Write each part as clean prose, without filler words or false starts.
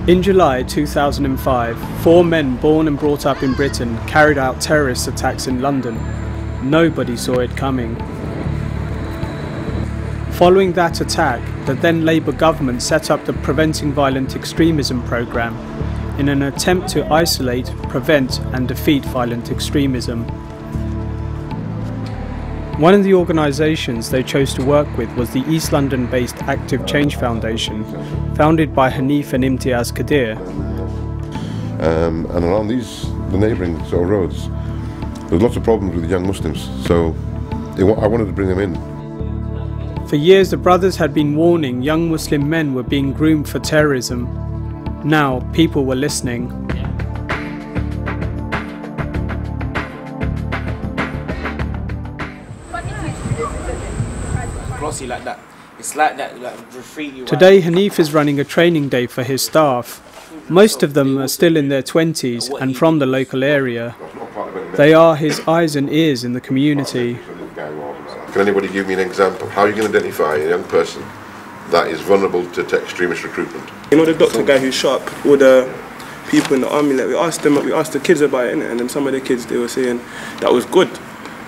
In July 2005, 4 men born and brought up in Britain carried out terrorist attacks in London. Nobody saw it coming. Following that attack, the then Labour government set up the Preventing Violent Extremism programme in an attempt to isolate, prevent and defeat violent extremism. One of the organisations they chose to work with was the East London-based Active Change Foundation, founded by Hanif and Imtiaz Kadir. And around the neighbouring sort of roads, there's lots of problems with the young Muslims, so I wanted to bring them in. For years the brothers had been warning young Muslim men were being groomed for terrorism. Now people were listening. Glossy like that. It's like that, like graffiti. Today Hanif is running a training day for his staff. Most of them are still in their 20s and from the local area. They are his eyes and ears in the community. Can anybody give me an example? How you can identify a young person that is vulnerable to extremist recruitment? You know the doctor guy who shot up all the people in the army, like we asked the kids about it, innit? And then some of the kids, they were saying that was good.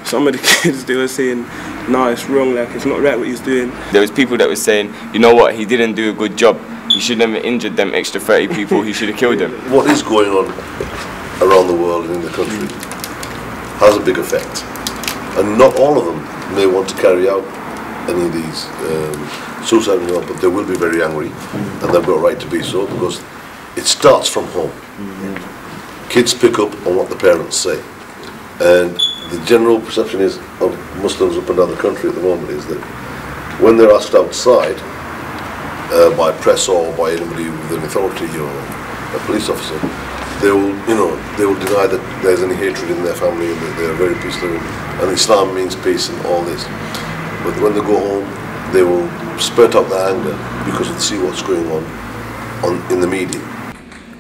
Some of the kids, they were saying, nah, it's wrong, like it's not right what he's doing. There was people that were saying, you know what, he didn't do a good job. He shouldn't have injured them extra 30 people, he should have killed them. What is going on around the world and in the country has a big effect. And not all of them may want to carry out any of these suicide, but they will be very angry, and they've got a right to be so, because it starts from home. Kids pick up on what the parents say. And the general perception is of Muslims up and down the country at the moment is that when they're asked outside by press or by anybody with an authority or a police officer, they will deny that there's any hatred in their family and that they're very peaceful and Islam means peace and all this. But when they go home, they will spurt out their anger because they see what's going on in the media.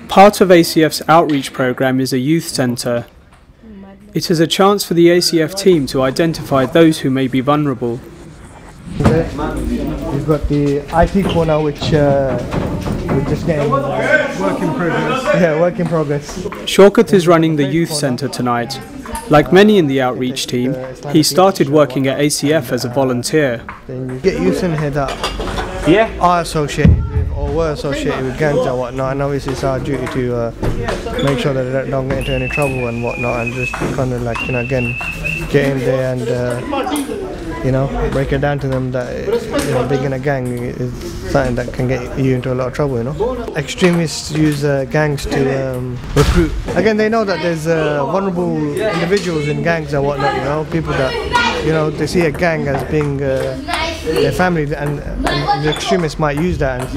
Part of ACF's outreach programme is a youth centre. It is a chance for the ACF team to identify those who may be vulnerable. We've got the IT corner, which we're just getting work in progress. Yeah, work in progress. Shaukat is running the youth centre tonight. Like many in the outreach team, he started working at ACF as a volunteer. Then you get youth in here that are associated with or were associated with gangs and whatnot, and obviously it's our duty to make sure that they don't get into any trouble and whatnot, and just kind of like, again, get in there and break it down to them that being in a gang is something that can get you into a lot of trouble. Extremists use gangs to recruit. Again, they know that there's vulnerable individuals in gangs and whatnot. People that they see a gang as being their family, and the extremists might use that and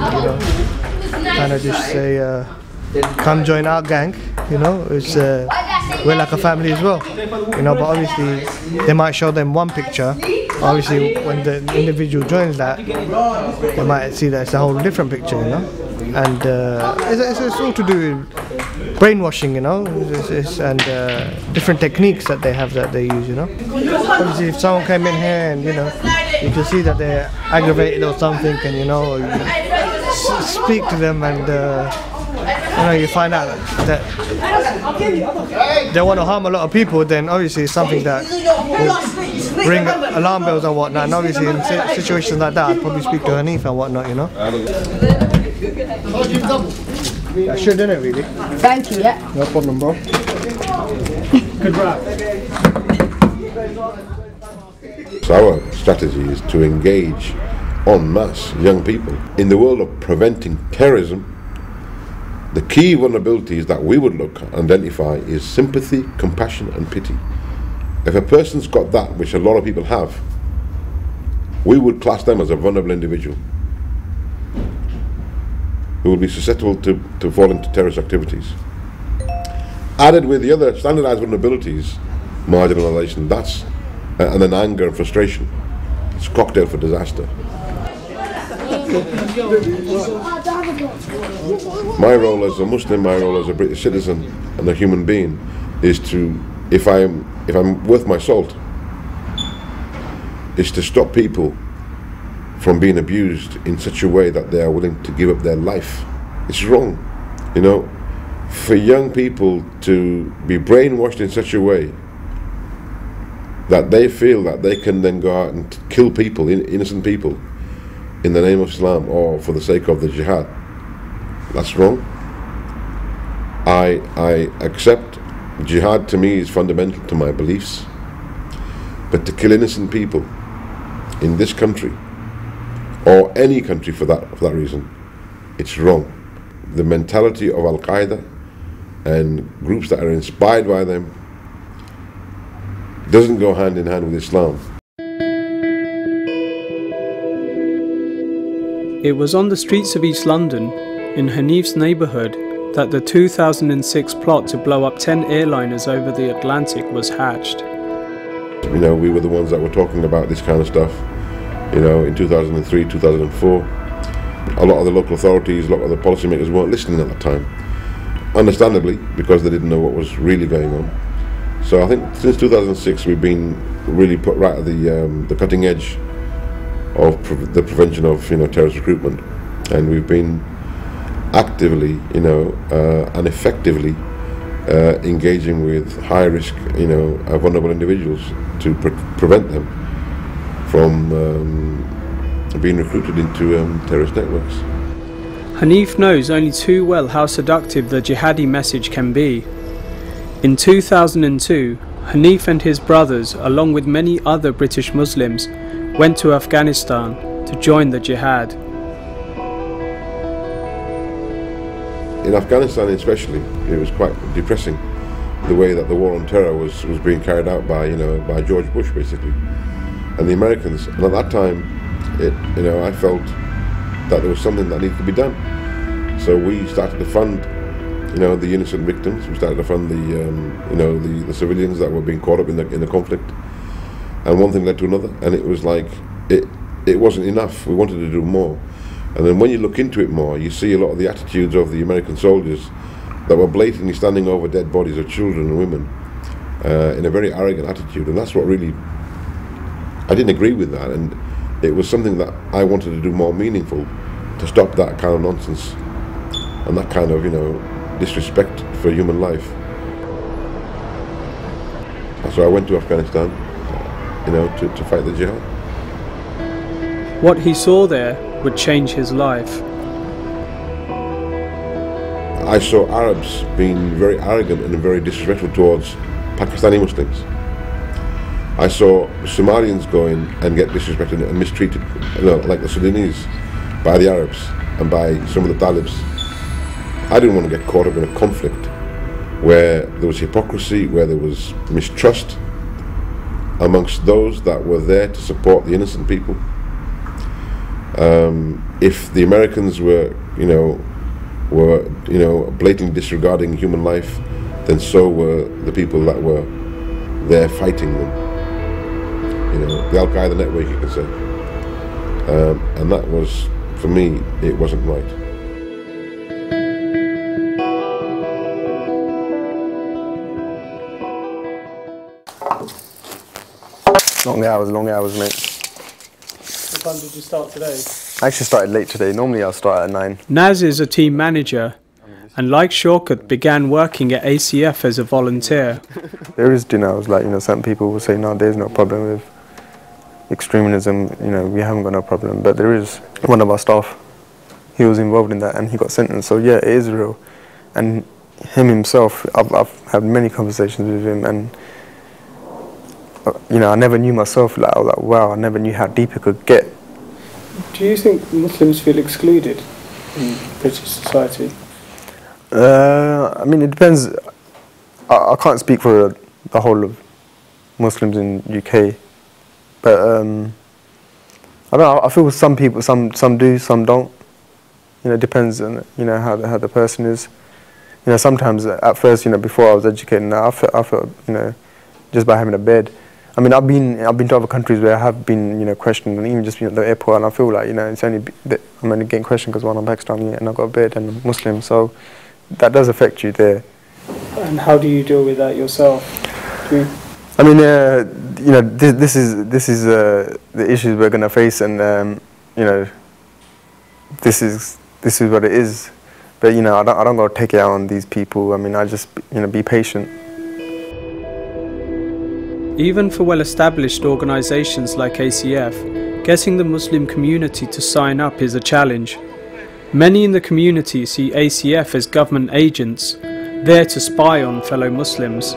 kind of just say, come join our gang. It's we're like a family as well. But obviously they might show them one picture. Obviously, when the individual joins that, they might see that it's a whole different picture, And it's all to do with brainwashing, and different techniques that they have that they use, Obviously, if someone came in here and you can see that they're aggravated or something, and you speak to them and you find out that they want to harm a lot of people, then obviously it's something that will ring alarm bells and whatnot. And obviously in situations like that, I'd probably speak to Hanif and whatnot, I should, didn't it, really? Thank you, yeah. No problem, bro. Good rap. So our strategy is to engage en masse young people. In the world of preventing terrorism, the key vulnerabilities that we would look at, identify, is sympathy, compassion and pity. If a person's got that, which a lot of people have, we would class them as a vulnerable individual who will be susceptible to fall into terrorist activities. Added with the other standardized vulnerabilities, marginalization, and then anger and frustration. It's a cocktail for disaster. My role as a Muslim, my role as a British citizen and a human being is to, if I'm worth my salt, is to stop people from being abused in such a way that they are willing to give up their life. It's wrong. You know, for young people to be brainwashed in such a way that they feel that they can then go out and kill people, innocent people, in the name of Islam or for the sake of the jihad, that's wrong. I accept jihad to me is fundamental to my beliefs, but to kill innocent people in this country, or any country for that reason, it's wrong. The mentality of Al-Qaeda and groups that are inspired by them doesn't go hand in hand with Islam. It was on the streets of East London, in Hanif's neighbourhood, that the 2006 plot to blow up 10 airliners over the Atlantic was hatched. You know, we were the ones that were talking about this kind of stuff, you know, in 2003, 2004. A lot of the local authorities, a lot of the policymakers weren't listening at that time. Understandably, because they didn't know what was really going on. So I think since 2006 we've been really put right at the cutting edge of the prevention of, you know, terrorist recruitment, and we've been actively, you know, and effectively engaging with high risk, you know, vulnerable individuals to prevent them from being recruited into terrorist networks. Hanif knows only too well how seductive the jihadi message can be. In 2002, Hanif and his brothers, along with many other British Muslims, went to Afghanistan to join the jihad. In Afghanistan especially, it was quite depressing the way that the war on terror was being carried out by, you know, by George Bush basically, and the Americans. And at that time, you know, I felt that there was something that needed to be done. So we started to fund, you know, the innocent victims. We started to fund the, you know, the civilians that were being caught up in the conflict. And one thing led to another, and it was like it wasn't enough. We wanted to do more. And then when you look into it more, you see a lot of the attitudes of the American soldiers that were blatantly standing over dead bodies of children and women in a very arrogant attitude. And that's what really, I didn't agree with that. And it was something that I wanted to do more meaningful, to stop that kind of nonsense and that kind of, you know, disrespect for human life. So I went to Afghanistan, you know, to fight the jihad. What he saw there would change his life. I saw Arabs being very arrogant and very disrespectful towards Pakistani Muslims. I saw Somalians go in and get disrespected and mistreated, you know, like the Sudanese, by the Arabs and by some of the Talibs. I didn't want to get caught up in a conflict where there was hypocrisy, where there was mistrust amongst those that were there to support the innocent people. If the Americans were blatantly disregarding human life, then so were the people that were there fighting them. You know, the Al-Qaeda network, you can say. And that was, for me, it wasn't right. Long hours, mate. What time did you start today? I actually started late today. Normally I'll start at 9. Naz is a team manager and, like Shaukat, began working at ACF as a volunteer. There is, you know, like, you know, some people will say, no, there's no problem with extremism, you know, we haven't got no problem. But there is. One of our staff, he was involved in that and he got sentenced. So yeah, it is real. And him himself, I've had many conversations with him, and you know, I never knew myself, like, I was like, wow, I never knew how deep it could get. Do you think Muslims feel excluded in British society? I mean, it depends. I can't speak for the whole of Muslims in UK, but I don't know. I feel some people, some do, some don't. You know, it depends on, you know, how the person is. You know, sometimes at first, you know, before I was educated, now I felt, you know, just by having a bed. I mean, I've been to other countries where I have been, you know, questioned, and even just being at the airport, and I feel like, you know, it's only that I'm only getting questioned because, one, I'm Pakistani and I've got a bed and I'm Muslim, so that does affect you there. And how do you deal with that yourself? I mean, you know, this is the issues we're going to face, and you know, this is what it is. But you know, I don't got to take it out on these people. I mean, I just, you know, be patient. Even for well-established organisations like ACF, getting the Muslim community to sign up is a challenge. Many in the community see ACF as government agents, there to spy on fellow Muslims.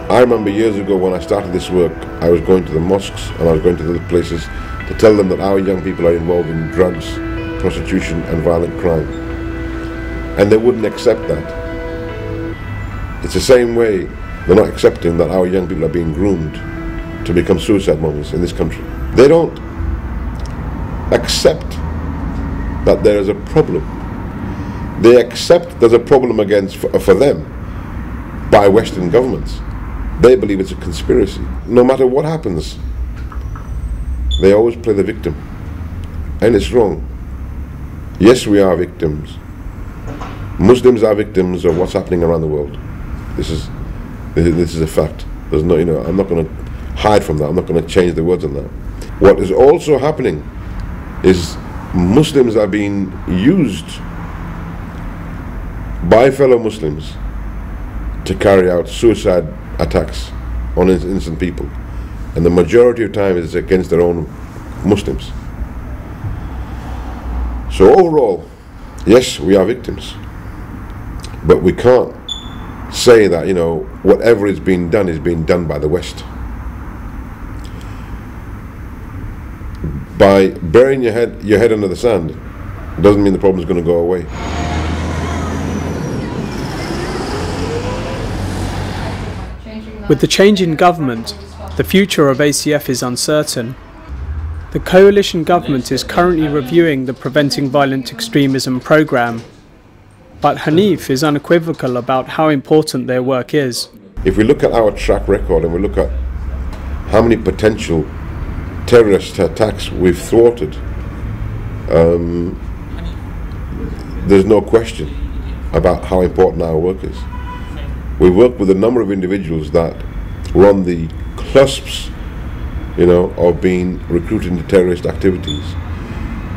I remember years ago when I started this work, I was going to the mosques and I was going to other places to tell them that our young people are involved in drugs, prostitution and violent crime. And they wouldn't accept that. It's the same way they're not accepting that our young people are being groomed to become suicide bombers in this country. They don't accept that there is a problem. They accept there's a problem for them by Western governments. They believe it's a conspiracy. No matter what happens, they always play the victim. And it's wrong. Yes, we are victims. Muslims are victims of what's happening around the world. This is a fact. There's no, you know, I'm not going to hide from that. I'm not going to change the words on that. What is also happening is Muslims are being used by fellow Muslims to carry out suicide attacks on innocent people, and the majority of time is against their own Muslims. So overall, yes, we are victims, but we can't say that, you know, whatever is being done by the West. By burying your head under the sand doesn't mean the problem is going to go away. With the change in government, the future of ACF is uncertain. The coalition government is currently reviewing the Preventing Violent Extremism programme, but Hanif is unequivocal about how important their work is. If we look at our track record and we look at how many potential terrorist attacks we've thwarted, there's no question about how important our work is. We work with a number of individuals that were on the cusps, you know, of being recruited into terrorist activities.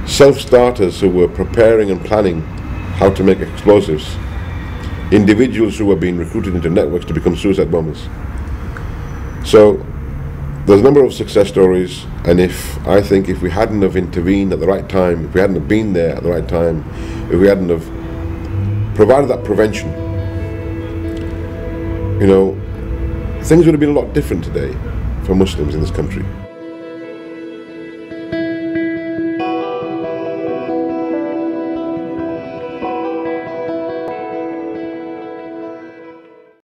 Self-starters who were preparing and planning how to make explosives. Individuals who were being recruited into networks to become suicide bombers. So there's a number of success stories, and I think if we hadn't have intervened at the right time, if we hadn't have been there at the right time, if we hadn't have provided that prevention, you know, things would have been a lot different today for Muslims in this country.